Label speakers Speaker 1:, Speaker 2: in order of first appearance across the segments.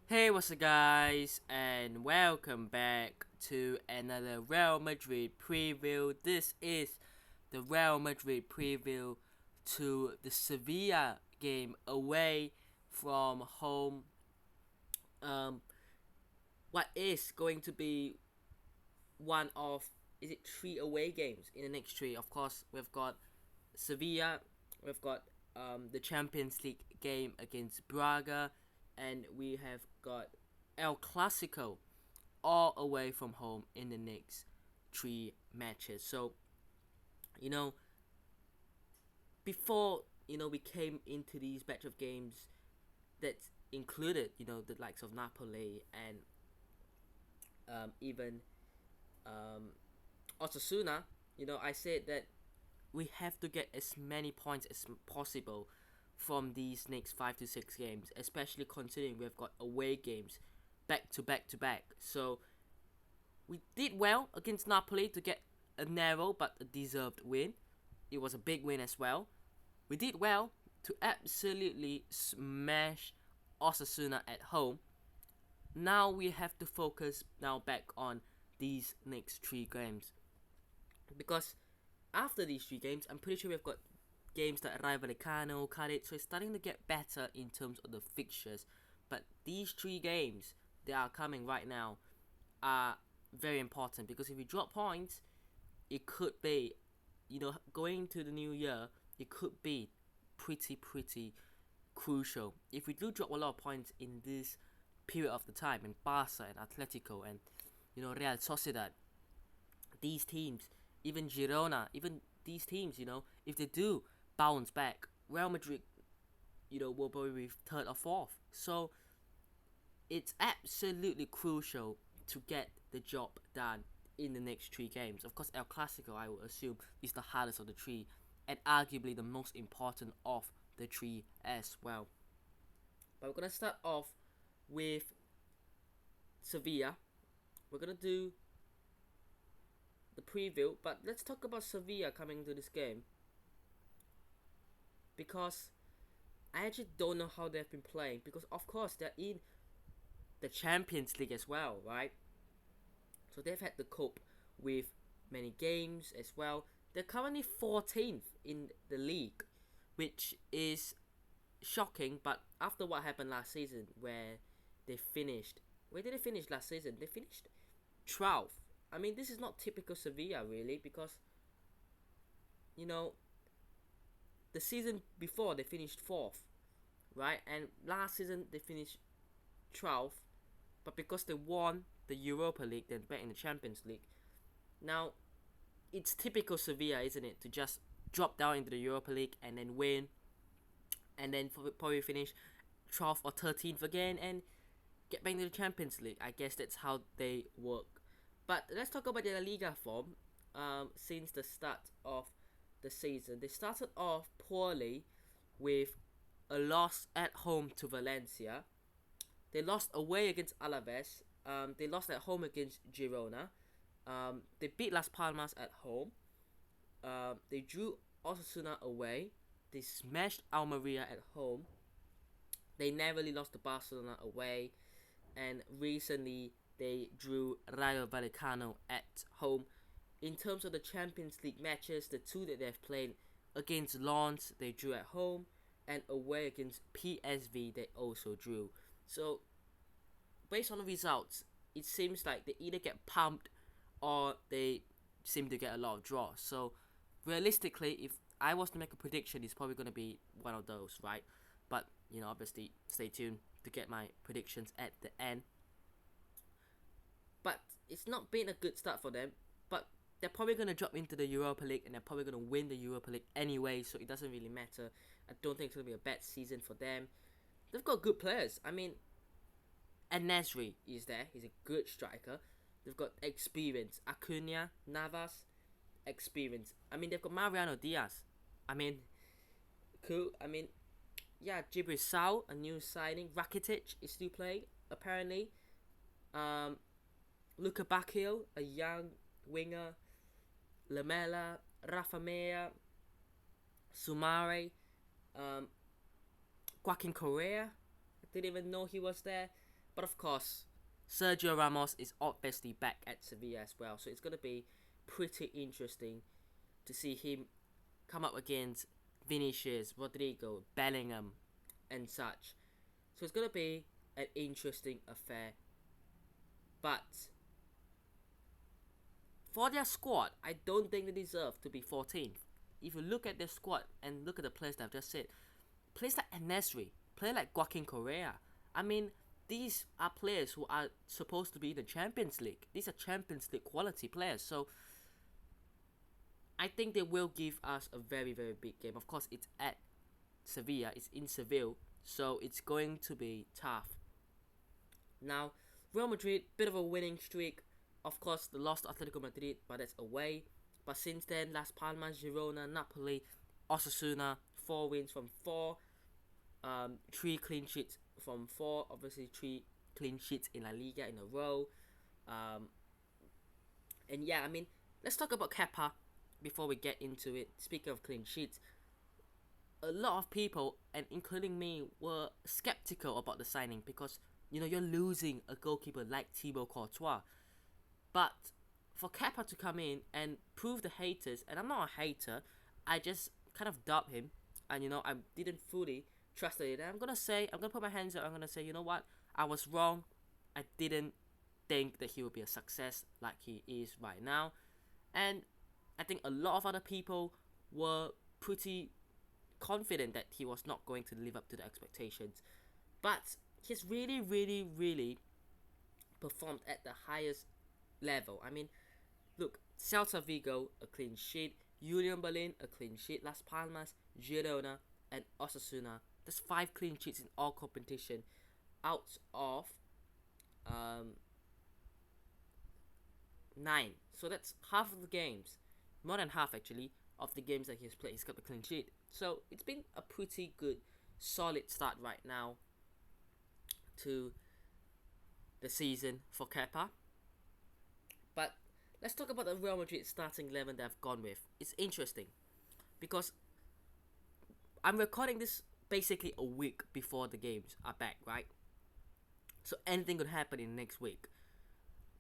Speaker 1: Hey, what's up, guys, and welcome back to another Real Madrid preview. This is the Real Madrid preview to the Sevilla game away from home. Um, what is going to be one of three away games in the next three? Of course, we've got Sevilla, we've got the Champions League game against Braga, and we have got El Clasico all away from home in the next three matches. So, you know, before we came into these batch of games that included the likes of Napoli and even Osasuna. I said that we have to get as many points as possible from these next 5 to 6 games, especially considering we've got away games back to back to back. So we did well against Napoli to get a narrow but a deserved win. It was a big win as well. We did well to absolutely smash Osasuna at home. Now we have to focus now back on these next three games, because after these three games, I'm pretty sure we've got games like Rayo Vallecano, Cadiz, so it's starting to get better in terms of the fixtures. But these three games that are coming right now are very important, because if we drop points, it could be, going to the new year, it could be pretty crucial. If we do drop a lot of points in this period of the time, in Barca and Atletico and Real Sociedad, these teams, even Girona, even these teams, if they do bounce back, Real Madrid, will probably be third or fourth. So it's absolutely crucial to get the job done in the next three games. Of course, El Clasico, I would assume, is the hardest of the three, and arguably the most important of the three as well. But we're gonna start off with Sevilla. We're gonna do the preview, but let's talk about Sevilla coming to this game, because I actually don't know how they've been playing, because of course they're in the Champions League as well, right? So they've had to cope with many games as well. They're currently 14th in the league, which is shocking. But after what happened last season, where did they finish last season? They finished 12th. I mean, this is not typical Sevilla, really, because you know the season before they finished fourth, right? And last season they finished 12th, but because they won the Europa League, then back in the Champions League. Now, it's typical Sevilla, isn't it, to just drop down into the Europa League and then win, and then probably finish 12th or 13th again and get back into the Champions League. I guess that's how they work. But let's talk about their La Liga form. Since the start of the season, they started off poorly with a loss at home to Valencia. They lost away against Alaves. They lost at home against Girona. They beat Las Palmas at home. They drew Osasuna away. They smashed Almeria at home. They narrowly lost to Barcelona away. And recently, they drew Rayo Vallecano at home. In terms of the Champions League matches, the two that they've played, against Lens, they drew at home, and away against PSV, they also drew. So, based on the results, it seems like they either get pumped or they seem to get a lot of draws. So, realistically, if I was to make a prediction, it's probably going to be one of those, right? But, obviously, stay tuned to get my predictions at the end. But it's not been a good start for them. But they're probably going to drop into the Europa League, and they're probably going to win the Europa League anyway, so it doesn't really matter. I don't think it's going to be a bad season for them. They've got good players. I mean, Nasri is there. He's a good striker. They've got experience. Acuna, Navas, experience. I mean, they've got Mariano Diaz. I mean, cool. I mean, yeah, Gibrissau, a new signing. Rakitic is still playing, apparently. Luka Bacchio, a young winger. Lamela, Rafa Mea, Sumare, Joaquin Correa. I didn't even know he was there. But of course, Sergio Ramos is obviously back at Sevilla as well, so it's gonna be pretty interesting to see him come up against Vinicius, Rodrigo, Bellingham, and such. So it's gonna be an interesting affair. But for their squad, I don't think they deserve to be 14th. If you look at their squad and look at the players that I've just said, players like Enesri, players like Joaquin Correa. I mean, these are players who are supposed to be in the Champions League. These are Champions League quality players. So I think they will give us a very, very big game. Of course, it's at Sevilla. It's in Seville. So it's going to be tough. Now, Real Madrid, bit of a winning streak. Of course, they lost to Atletico Madrid, but that's away. But since then, Las Palmas, Girona, Napoli, Osasuna, 4 wins from 4. 3 clean sheets from 4. Obviously, 3 clean sheets in La Liga in a row. And yeah, I mean, let's talk about Kepa before we get into it. Speaking of clean sheets, a lot of people, and including me, were skeptical about the signing because, you know, you're losing a goalkeeper like Thibaut Courtois. But for Kepa to come in and prove the haters, and I'm not a hater, I just kind of doubt him, and you know, I didn't fully trust it. And I'm gonna put my hands up. I'm gonna say, you know what, I was wrong. I didn't think that he would be a success like he is right now, and I think a lot of other people were pretty confident that he was not going to live up to the expectations. But he's really, really, really performed at the highest level. I mean, look, Celta Vigo, a clean sheet. Union Berlin, a clean sheet. Las Palmas, Girona, and Osasuna. That's 5 clean sheets in all competition out of 9. So that's half of the games, more than half actually, of the games that he's played. He's got the clean sheet. So it's been a pretty good, solid start right now to the season for Kepa. But let's talk about the Real Madrid starting 11 that I've gone with. It's interesting because I'm recording this basically a week before the games are back, right? So anything could happen in the next week.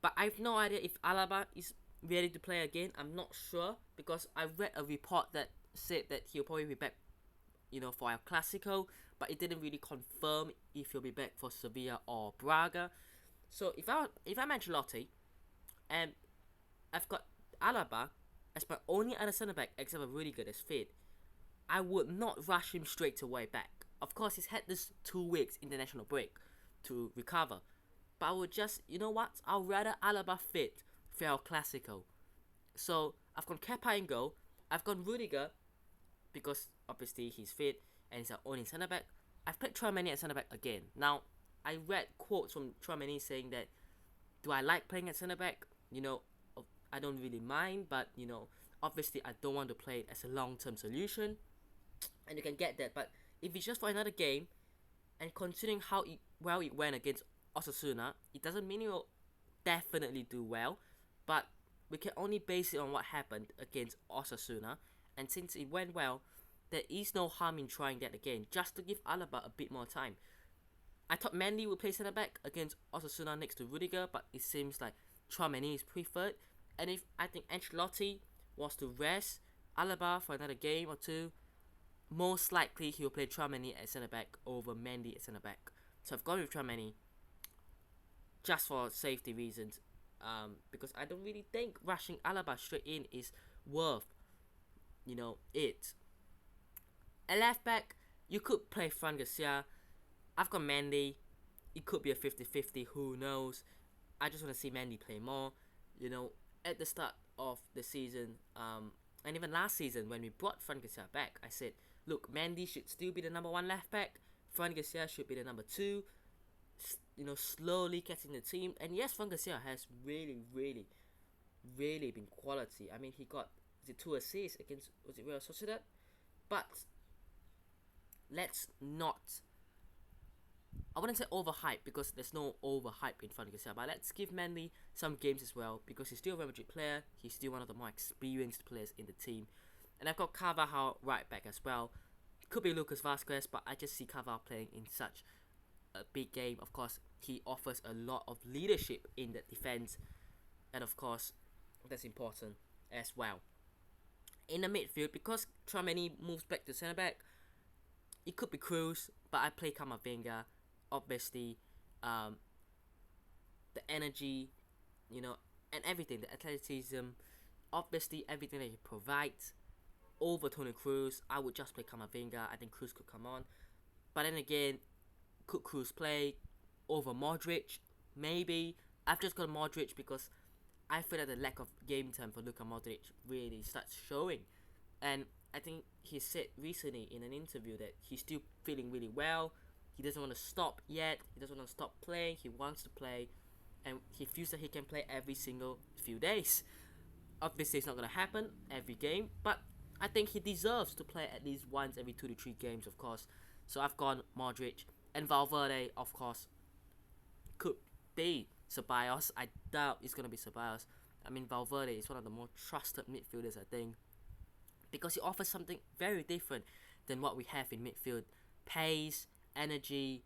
Speaker 1: But I have no idea if Alaba is ready to play again. I'm not sure because I read a report that said that he'll probably be back, you know, for El Clasico, but it didn't really confirm if he'll be back for Sevilla or Braga. So if I'm Ancelotti and I've got Alaba as my only other centre back except for Rudiger that's fit, I would not rush him straight away back. Of course, he's had this 2 weeks international break to recover, but I would just, you know what, I'll rather Alaba fit for El Clasico. So I've got Kepa in goal. I've got Rudiger because obviously he's fit and he's our only centre back. I've played Tchouaméni at centre back again. Now I read quotes from Tchouaméni saying that, do I like playing at centre back? You know, I don't really mind, but you know, obviously I don't want to play it as a long-term solution, and you can get that. But if it's just for another game, and considering how well it went against Osasuna, it doesn't mean you'll definitely do well, but we can only base it on what happened against Osasuna, and since it went well, there is no harm in trying that again, just to give Alaba a bit more time. I thought Mendy would play centre back against Osasuna next to Rudiger, but it seems like Tchouaméni is preferred. And if I think Ancelotti was to rest Alaba for another game or two, most likely he will play Tchouaméni at centre back over Mendy at centre back. So I've gone with Tchouaméni just for safety reasons, because I don't really think rushing Alaba straight in is worth, you know, it. At left back, you could play Fran Garcia. I've got Mendy. It could be a 50-50, who knows. I just want to see Mendy play more. You know, at the start of the season, and even last season when we brought Fran Garcia back, I said, look, Mendy should still be the number 1 left back. Fran Garcia should be the number 2. You know, slowly getting the team. And yes, Fran Garcia has really, really, really been quality. I mean, he got 2 assists against, was it Real Sociedad? But let's not, I wouldn't say overhype because there's no overhype in Fran Garcia, but let's give Mendy some games as well because he's still a Real Madrid player. He's still one of the more experienced players in the team. And I've got Carvajal right back as well. Could be Lucas Vazquez, but I just see Carvajal playing in such a big game. Of course, he offers a lot of leadership in the defense, and of course, that's important as well. In the midfield, because Tchouaméni moves back to centre back, it could be Cruz, but I play Camavinga. Obviously, the energy, and everything, the athleticism, obviously everything that he provides over Toni Cruz. I would just play Camavinga. I think Cruz could come on, but then again, could Cruz play over Modric? Maybe. I've just got Modric because I feel that the lack of game time for Luka Modric really starts showing, and I think he said recently in an interview that he's still feeling really well. He doesn't want to stop yet. He doesn't want to stop playing. He wants to play, and he feels that he can play every single few days. Obviously, it's not going to happen every game, but I think he deserves to play at least once every 2 to 3 games, of course. So I've gone Modric, and Valverde, of course, could be Ceballos. I doubt it's going to be Ceballos. I mean, Valverde is one of the more trusted midfielders, I think, because he offers something very different than what we have in midfield. Pace, energy,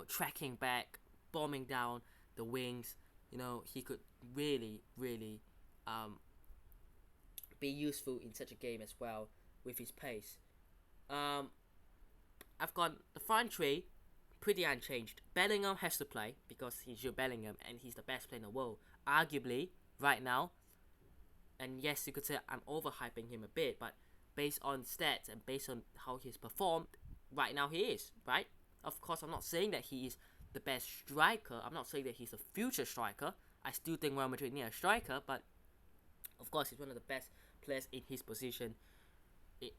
Speaker 1: tracking back, bombing down the wings. He could really, really be useful in such a game as well with his pace. I've got the front three pretty unchanged. Bellingham has to play because he's Jude Bellingham and he's the best player in the world, arguably, right now. And yes, you could say I'm overhyping him a bit, but based on stats and based on how he's performed, right now he is, right? Of course, I'm not saying that he is the best striker. I'm not saying that he's a future striker. I still think Real Madrid need a striker, but of course, he's one of the best players in his position.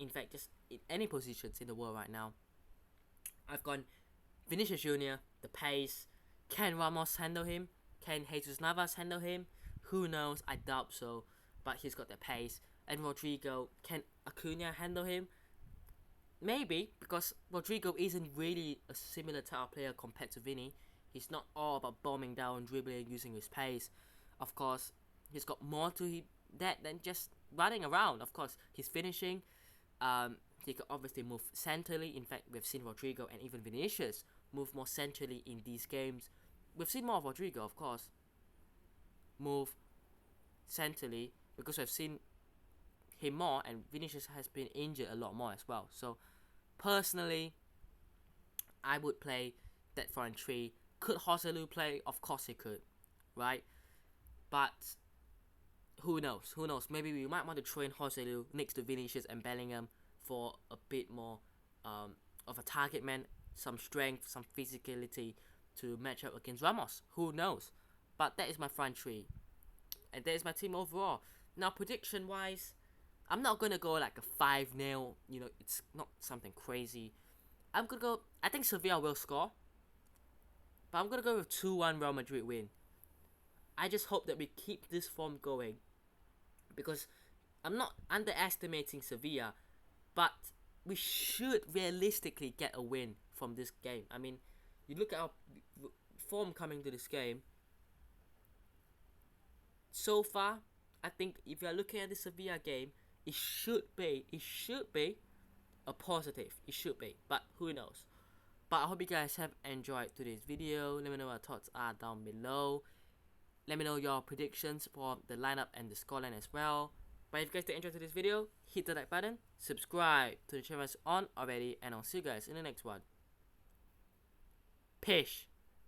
Speaker 1: In fact, just in any positions in the world right now. I've gone Vinicius Jr., the pace. Can Ramos handle him? Can Jesus Navas handle him? Who knows? I doubt so. But he's got the pace. And Rodrigo, can Acuna handle him? Maybe, because Rodrigo isn't really a similar type of player compared to Vini. He's not all about bombing down, dribbling, using his pace. Of course, he's got more to that than just running around. Of course, he's finishing. He could obviously move centrally. In fact, we've seen Rodrigo and even Vinicius move more centrally in these games. We've seen more of Rodrigo, of course, move centrally because we've seen him more, and Vinicius has been injured a lot more as well. So, personally, I would play that front three. Could Joselu play? Of course he could, right? But who knows? Who knows? Maybe we might want to train Joselu next to Vinicius and Bellingham for a bit more of a target man, some strength, some physicality to match up against Ramos. Who knows? But that is my front three, and that is my team overall. Now, prediction-wise, I'm not gonna go like a 5-0. It's not something crazy. I'm gonna go. I think Sevilla will score, but I'm gonna go with 2-1 Real Madrid win. I just hope that we keep this form going, because I'm not underestimating Sevilla, but we should realistically get a win from this game. I mean, you look at our form coming to this game. So far, I think if you're looking at the Sevilla game, it should be a positive. It should be, but who knows? But I hope you guys have enjoyed today's video. Let me know what your thoughts are down below. Let me know your predictions for the lineup and the scoreline as well. But if you guys did enjoy today's video, hit the like button, subscribe to the channel if it's on already, and I'll see you guys in the next one. Peace.